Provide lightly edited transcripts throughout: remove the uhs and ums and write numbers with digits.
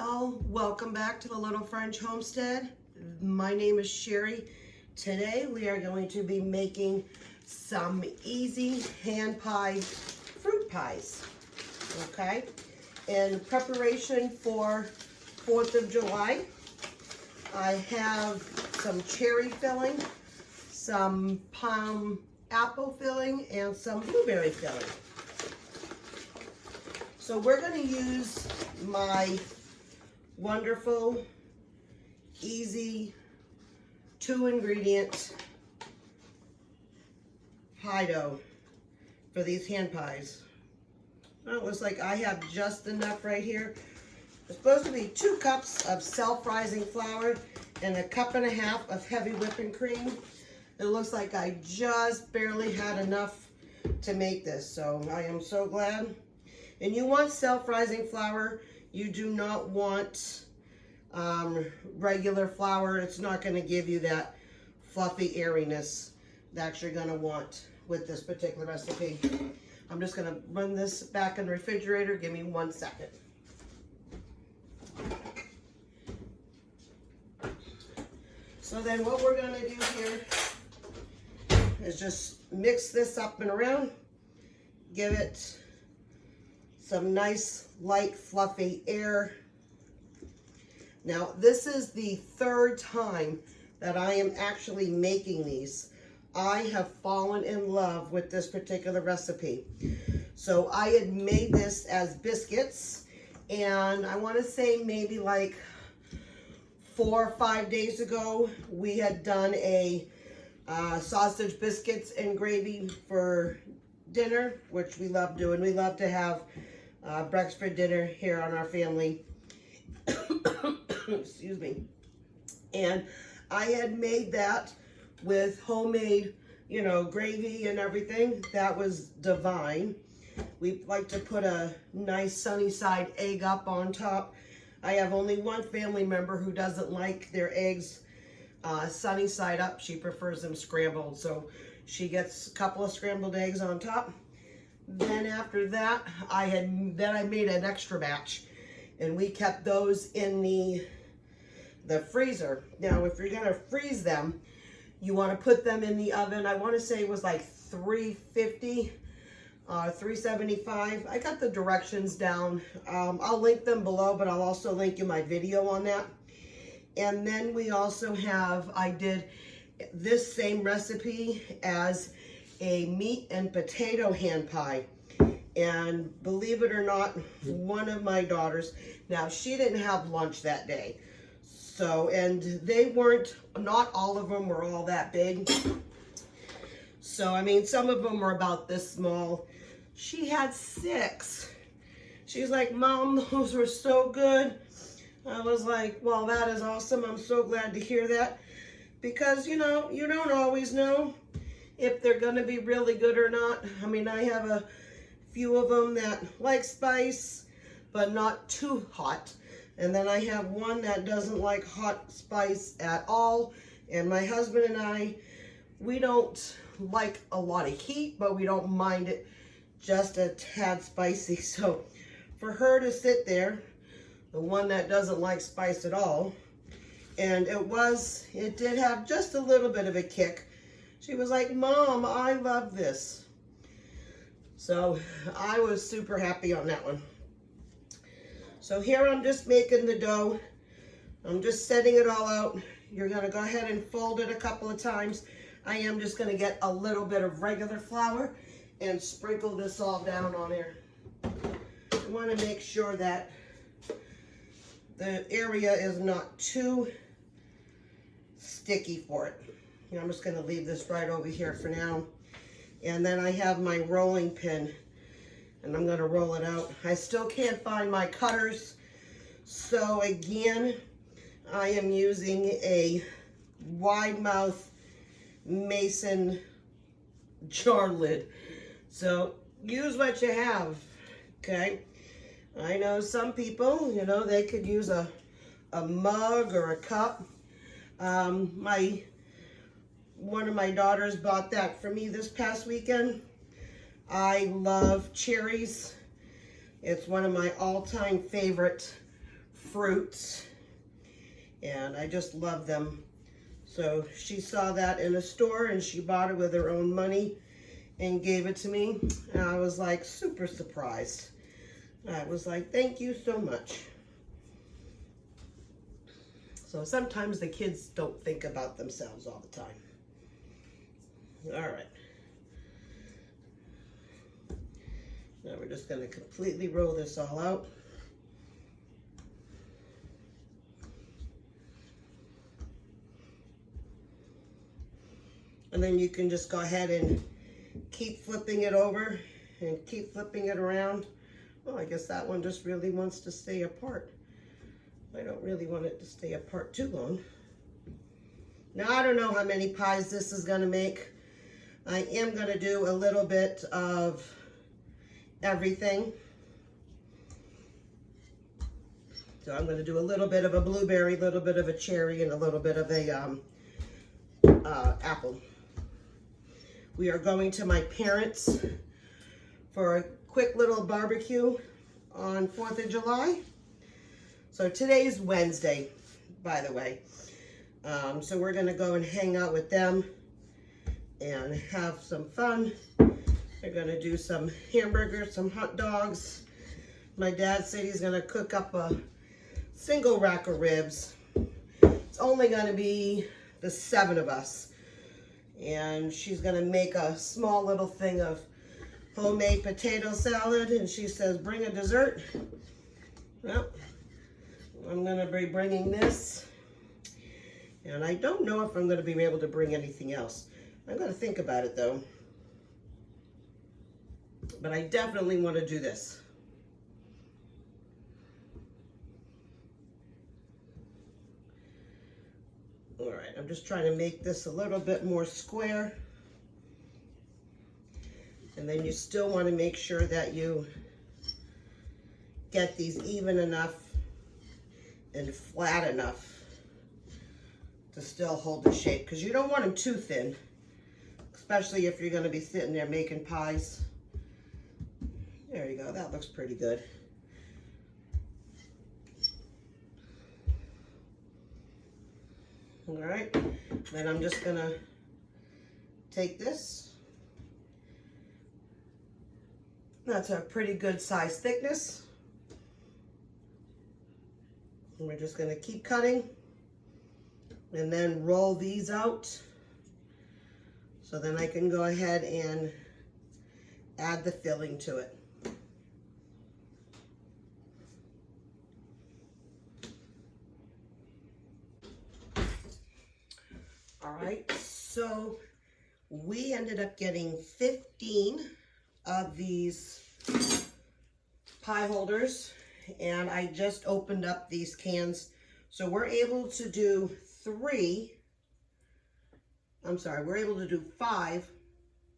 Well, welcome back to the Little French Homestead. My name is Sherry. Today we are going to be making some easy hand-pied fruit pies, okay? In preparation for 4th of July, I have some cherry filling, some palm apple filling, and some blueberry filling. So we're going to use my wonderful, easy, 2-ingredient pie dough for these hand pies. Well, it looks like I have just enough right here. It's supposed to be 2 cups of self-rising flour and 1.5 cups of heavy whipping cream. It looks like I just barely had enough to make this, so I am so glad. And you want self-rising flour. You do not want regular flour. It's not going to give you that fluffy airiness that you're going to want with this particular recipe. I'm just going to run this back in the refrigerator. Give me 1 second. So then what we're going to do here is just mix this up and around. Give it some nice, light, fluffy air. Now, this is the 3rd time that I am actually making these. I have fallen in love with this particular recipe. So I had made this as biscuits, and I want to say maybe like 4 or 5 days ago, we had done a sausage biscuits and gravy for dinner, which we love doing. We love to have breakfast for dinner here on our family. Excuse me. And I had made that with homemade, you know, gravy and everything. That was divine. We like to put a nice sunny side egg up on top. I have only one family member who doesn't like their eggs sunny side up. She prefers them scrambled. So she gets a couple of scrambled eggs on top. Then after that, I made an extra batch, and we kept those in the freezer. Now, if you're gonna freeze them, you want to put them in the oven. I want to say it was like 350, 375. I got the directions down. I'll link them below, but I'll also link you my video on that. And then we also have, I did this same recipe as a meat and potato hand pie. And believe it or not, one of my daughters, now she didn't have lunch that day. So, and they weren't, not all of them were all that big. So, I mean, some of them were about this small. She had 6. She's like, Mom, those were so good. I was like, well, that is awesome. I'm so glad to hear that. Because, you know, you don't always know if they're going to be really good or not. I mean, I have a few of them that like spice, but not too hot. And then I have one that doesn't like hot spice at all. And my husband and I, we don't like a lot of heat, but we don't mind it just a tad spicy. So for her to sit there, the one that doesn't like spice at all, and it did have just a little bit of a kick. She was like, Mom, I love this. So I was super happy on that one. So here I'm just making the dough. I'm just setting it all out. You're gonna go ahead and fold it a couple of times. I am just gonna get a little bit of regular flour and sprinkle this all down on there. I wanna make sure that the area is not too sticky for it. I'm just going to leave this right over here for now. And then I have my rolling pin, and I'm going to roll it out. I still can't find my cutters. So again, I am using a wide mouth mason jar lid. So use what you have, okay? I know some people, you know, they could use a mug or a cup. One of my daughters bought that for me this past weekend. I love cherries. It's one of my all-time favorite fruits, and I just love them. So she saw that in a store and she bought it with her own money and gave it to me. And I was like super surprised. I was like, thank you so much. So sometimes the kids don't think about themselves all the time. All right. Now we're just going to completely roll this all out. And then you can just go ahead and keep flipping it over and keep flipping it around. Oh, I guess that one just really wants to stay apart. I don't really want it to stay apart too long. Now, I don't know how many pies this is going to make. I am going to do a little bit of everything. So I'm going to do a little bit of a blueberry, a little bit of a cherry, and a little bit of a apple. We are going to my parents' for a quick little barbecue on 4th of July. So today's Wednesday, by the way. So we're gonna go and hang out with them and have some fun. They're gonna do some hamburgers, some hot dogs. My dad said he's gonna cook up a single rack of ribs. It's only gonna be the 7 of us. And she's gonna make a small little thing of homemade potato salad, and she says, bring a dessert. Well, I'm gonna be bringing this, and I don't know if I'm gonna be able to bring anything else. I'm gonna think about it though, but I definitely want to do this. All right, I'm just trying to make this a little bit more square. And then you still want to make sure that you get these even enough and flat enough to still hold the shape, because you don't want them too thin, especially if you're going to be sitting there making pies. There you go, that looks pretty good. All right, then I'm just going to take this. That's a pretty good size thickness. And we're just going to keep cutting and then roll these out. So then I can go ahead and add the filling to it. All right, so we ended up getting 15 of these pie holders, and I just opened up these cans. So we're able to do we're able to do 5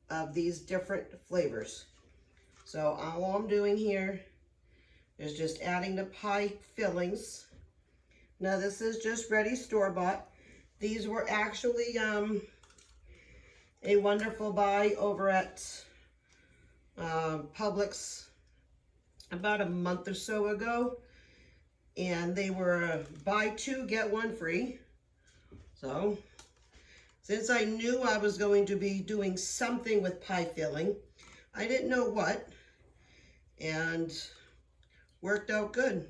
of these different flavors. So all I'm doing here is just adding the pie fillings. Now this is just ready store-bought. These were actually a wonderful buy over at Publix about a month or so ago, and they were buy 2 get 1 free. So since I knew I was going to be doing something with pie filling, I didn't know what, and worked out good.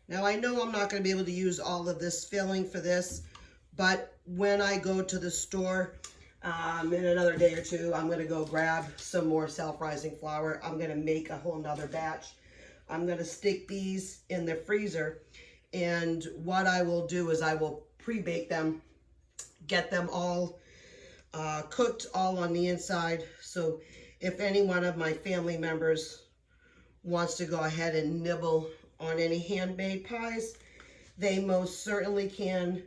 Now I know I'm not going to be able to use all of this filling for this, but when I go to the store in another day or 2, I'm going to go grab some more self-rising flour. I'm going to make a whole nother batch. I'm going to stick these in the freezer, and what I will do is I will pre-bake them, get them all cooked all on the inside. So if any one of my family members wants to go ahead and nibble on any handmade pies, they most certainly can.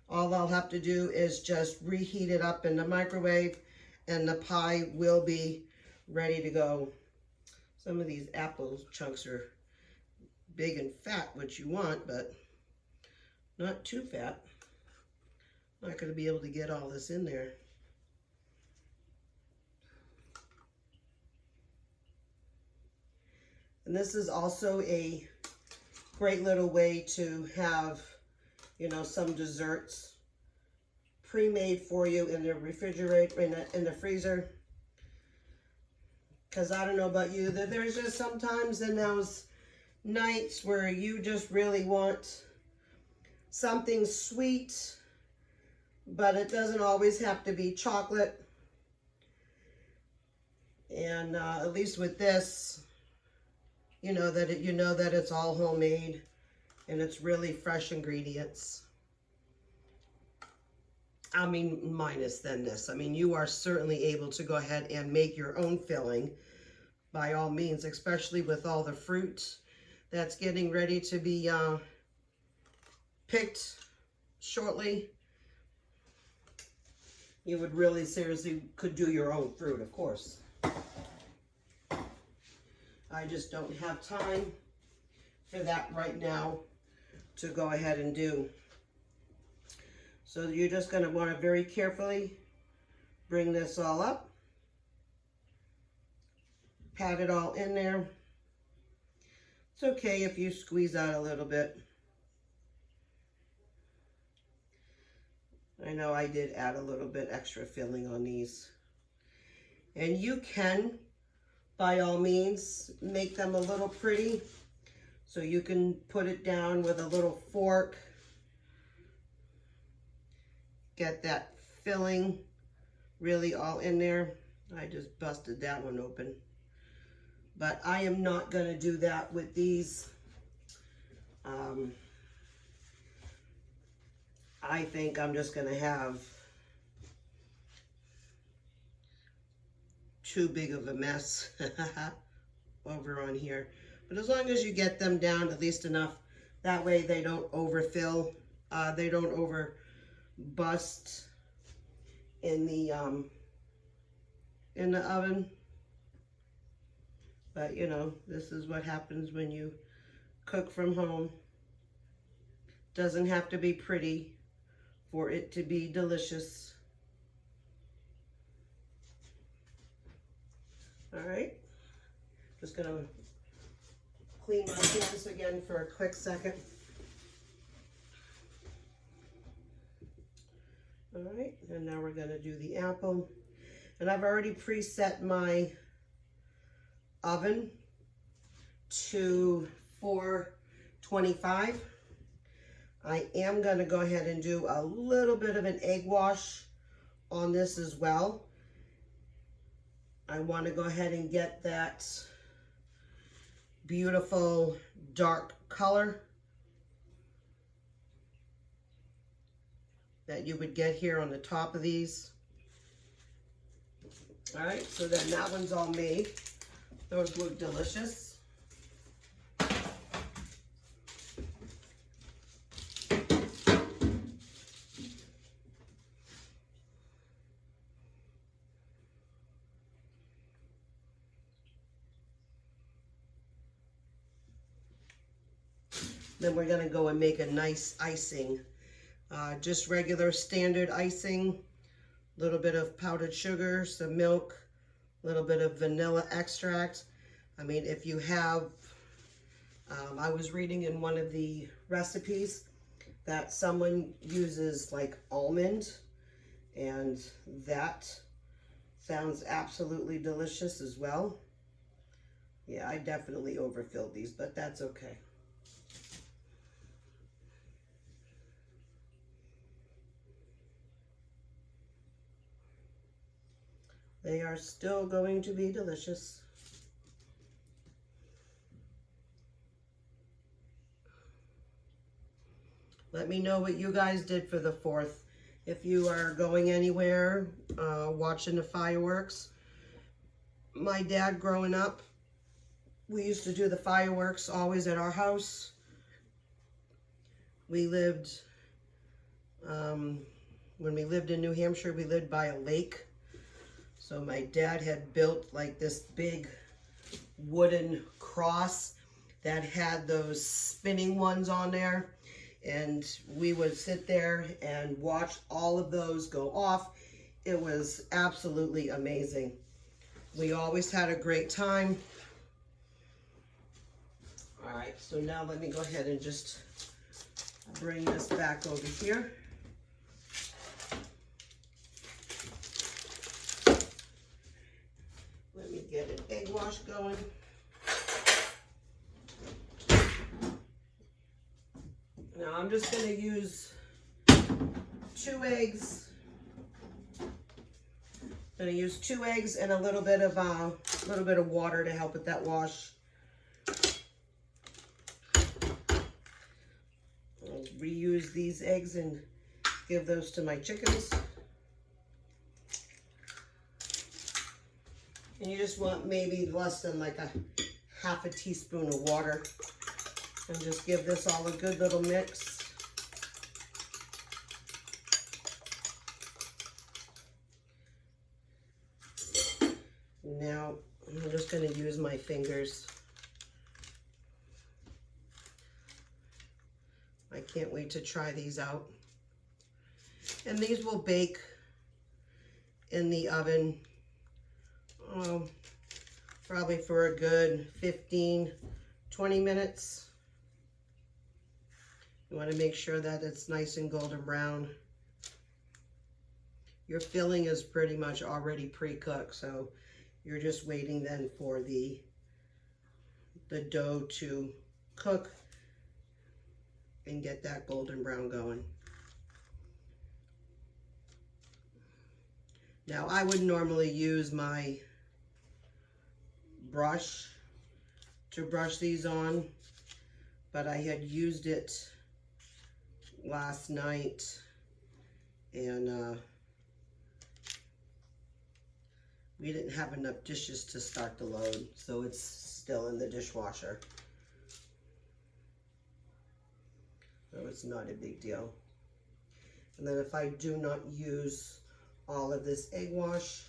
All I'll have to do is just reheat it up in the microwave, and the pie will be ready to go. Some of these apple chunks are big and fat, which you want, but not too fat. Not going to be able to get all this in there. And this is also a Great little way to have, you know, some desserts pre-made for you in the refrigerator, in the freezer. Because I don't know about you, that there's just sometimes in those nights where you just really want something sweet, but it doesn't always have to be chocolate. And at least with this, you know that it's all homemade and it's really fresh ingredients. I mean, minus then this. I mean, you are certainly able to go ahead and make your own filling by all means, especially with all the fruit that's getting ready to be picked shortly. You would really seriously could do your own fruit, of course. I just don't have time for that right now to go ahead and do. So you're just going to want to very carefully bring this all up. Pat it all in there. It's okay if you squeeze out a little bit. I know I did add a little bit extra filling on these. And you can, by all means, make them a little pretty. So you can put it down with a little fork. Get that filling really all in there. I just busted that one open. But I am not going to do that with these. I think I'm just going to have too big of a mess over on here. But as long as you get them down at least enough, that way they don't overfill, they don't over bust in the oven. But you know, this is what happens when you cook from home. Doesn't have to be pretty for it to be delicious. All right, just gonna clean my hands again for a quick second. All right, and now we're gonna do the apple. And I've already preset my oven to 425. I am going to go ahead and do a little bit of an egg wash on this as well. I want to go ahead and get that beautiful dark color that you would get here on the top of these. All right, so then that one's all made. Those look delicious. Then we're gonna go and make a nice icing. Just regular standard icing, a little bit of powdered sugar, some milk, a little bit of vanilla extract. I mean, if you have, I was reading in one of the recipes that someone uses like almond, and that sounds absolutely delicious as well. Yeah, I definitely overfilled these, but that's okay. They are still going to be delicious. Let me know what you guys did for the 4th. If you are going anywhere, watching the fireworks. My dad growing up, we used to do the fireworks always at our house. We lived, when we lived in New Hampshire, we lived by a lake. So my dad had built like this big wooden cross that had those spinning ones on there. And we would sit there and watch all of those go off. It was absolutely amazing. We always had a great time. All right, so now let me go ahead and just bring this back over here. Let me get an egg wash going. Now I'm just going to use 2 eggs. I'm going to use 2 eggs and a little bit of water to help with that wash. I'll reuse these eggs and give those to my chickens. And you just want maybe less than like a half a teaspoon of water. And just give this all a good little mix. Now I'm just going to use my fingers. I can't wait to try these out. And these will bake in the oven probably for a good 15-20 minutes. You want to make sure that it's nice and golden brown. Your filling is pretty much already pre-cooked, so you're just waiting then for the dough to cook and get that golden brown going. Now I would normally use my brush to brush these on, but I had used it last night and we didn't have enough dishes to start the load, so it's still in the dishwasher. So it's not a big deal. And then if I do not use all of this egg wash,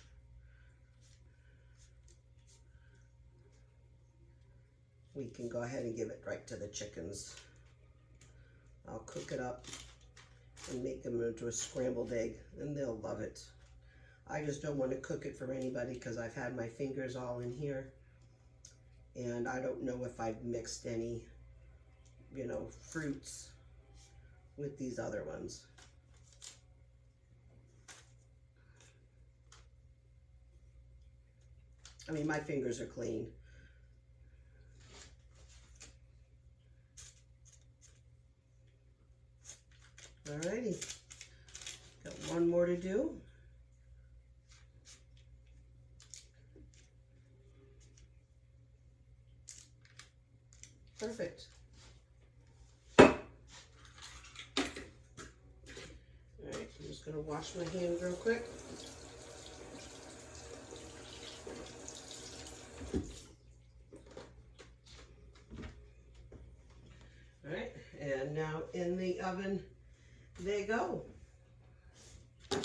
we can go ahead and give it right to the chickens. I'll cook it up and make them into a scrambled egg, and they'll love it. I just don't want to cook it for anybody because I've had my fingers all in here, and I don't know if I've mixed any, you know, fruits with these other ones. I mean, my fingers are clean. Alrighty, got one more to do. Perfect. Alright, I'm just going to wash my hands real quick. Alright, and now in the oven they go. I'm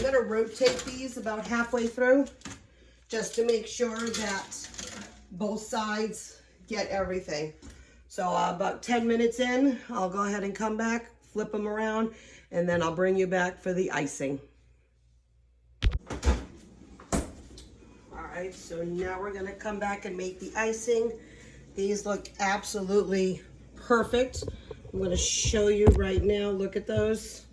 going to rotate these about halfway through just to make sure that both sides get everything. So about 10 minutes in, I'll go ahead and come back, flip them around, and then I'll bring you back for the icing. Alright, so now we're going to come back and make the icing. These look absolutely perfect. I'm going to show you right now. Look at those.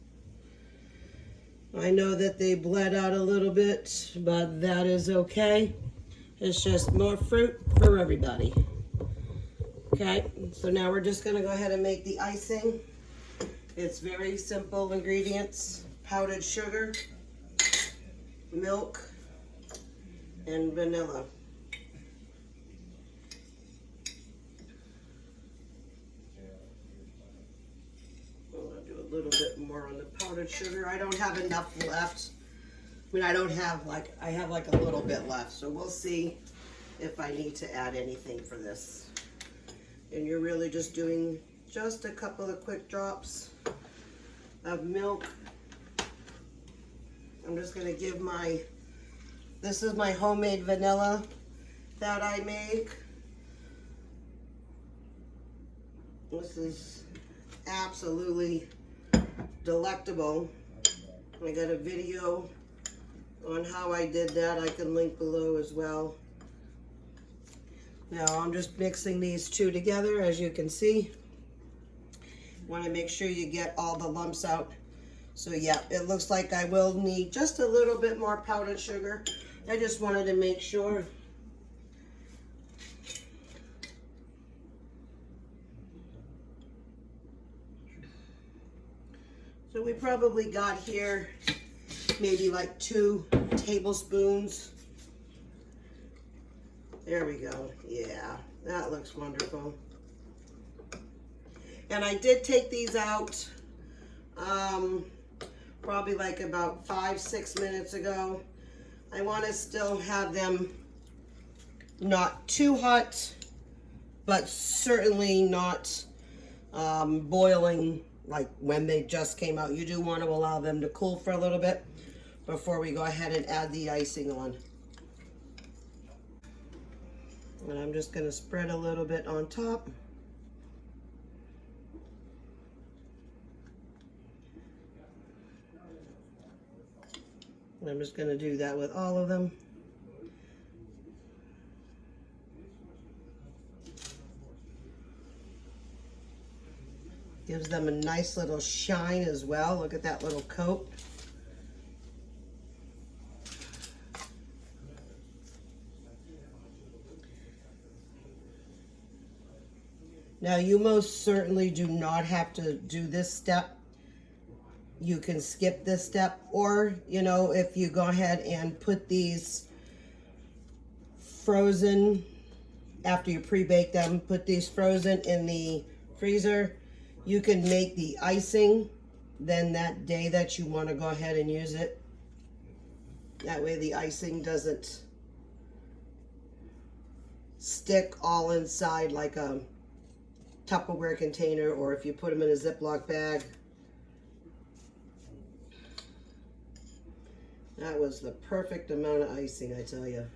I know that they bled out a little bit, but that is okay. It's just more fruit for everybody. Okay, so now we're just going to go ahead and make the icing. It's very simple ingredients: powdered sugar, milk, and vanilla. I'll do a little bit more on the powdered sugar. I don't have enough left. I mean, I have like a little bit left, so we'll see if I need to add anything for this. And you're really just doing just a couple of quick drops of milk. I'm just going to give this is my homemade vanilla that I make. This is absolutely delectable. I got a video on how I did that. I can link below as well. Now I'm just mixing these two together, as you can see. Want to make sure you get all the lumps out. So yeah, it looks like I will need just a little bit more powdered sugar. I just wanted to make sure. So we probably got here maybe like 2 tablespoons. There we go. Yeah, that looks wonderful. And I did take these out probably like about 5-6 minutes ago. I want to still have them not too hot, but certainly not boiling like when they just came out. You do want to allow them to cool for a little bit before we go ahead and add the icing on. And I'm just going to spread a little bit on top. And I'm just going to do that with all of them. Gives them a nice little shine as well. Look at that little coat. Now you most certainly do not have to do this step. You can skip this step, or, you know, if you go ahead and put these frozen, after you pre-bake them, put these frozen in the freezer, you can make the icing then that day that you want to go ahead and use it. That way the icing doesn't stick all inside like a Tupperware container, or if you put them in a Ziploc bag. That was the perfect amount of icing, I tell you.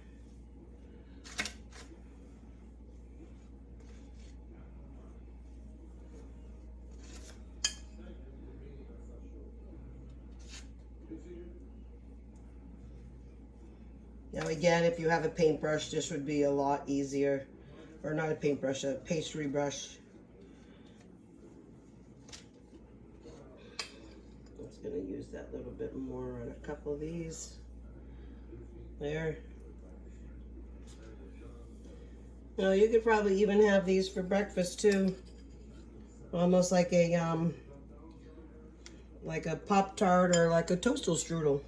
Now again, if you have a paintbrush, this would be a lot easier. Or not a paintbrush, a pastry brush. Going to use that little bit more on a couple of these. There. You know, you could probably even have these for breakfast too. Almost like a Pop-Tart or like a toastal strudel.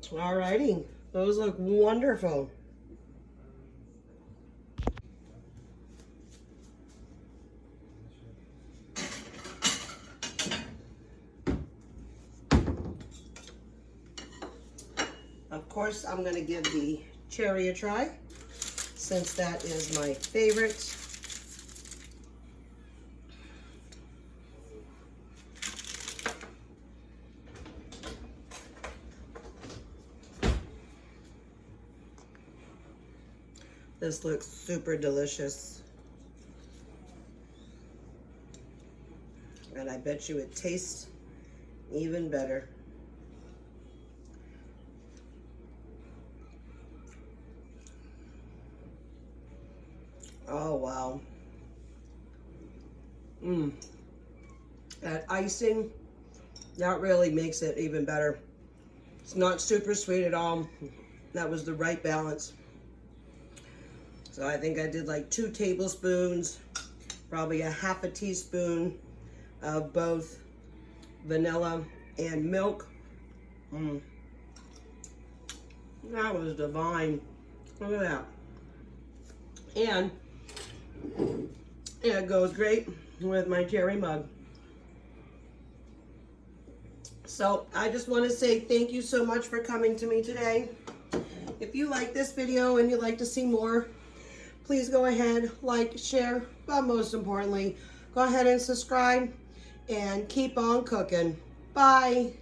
Alrighty, those look wonderful. Of course, I'm going to give the cherry a try, since that is my favorite. This looks super delicious. And I bet you it tastes even better. Oh, wow. That icing, that really makes it even better. It's not super sweet at all. That was the right balance. So I think I did like 2 tablespoons, probably a half a teaspoon of both vanilla and milk. That was divine. Look at that. And it goes great with my cherry mug. So I just want to say thank you so much for coming to me today. If you like this video and you'd like to see more, please go ahead, like, share, but most importantly, go ahead and subscribe and keep on cooking. Bye.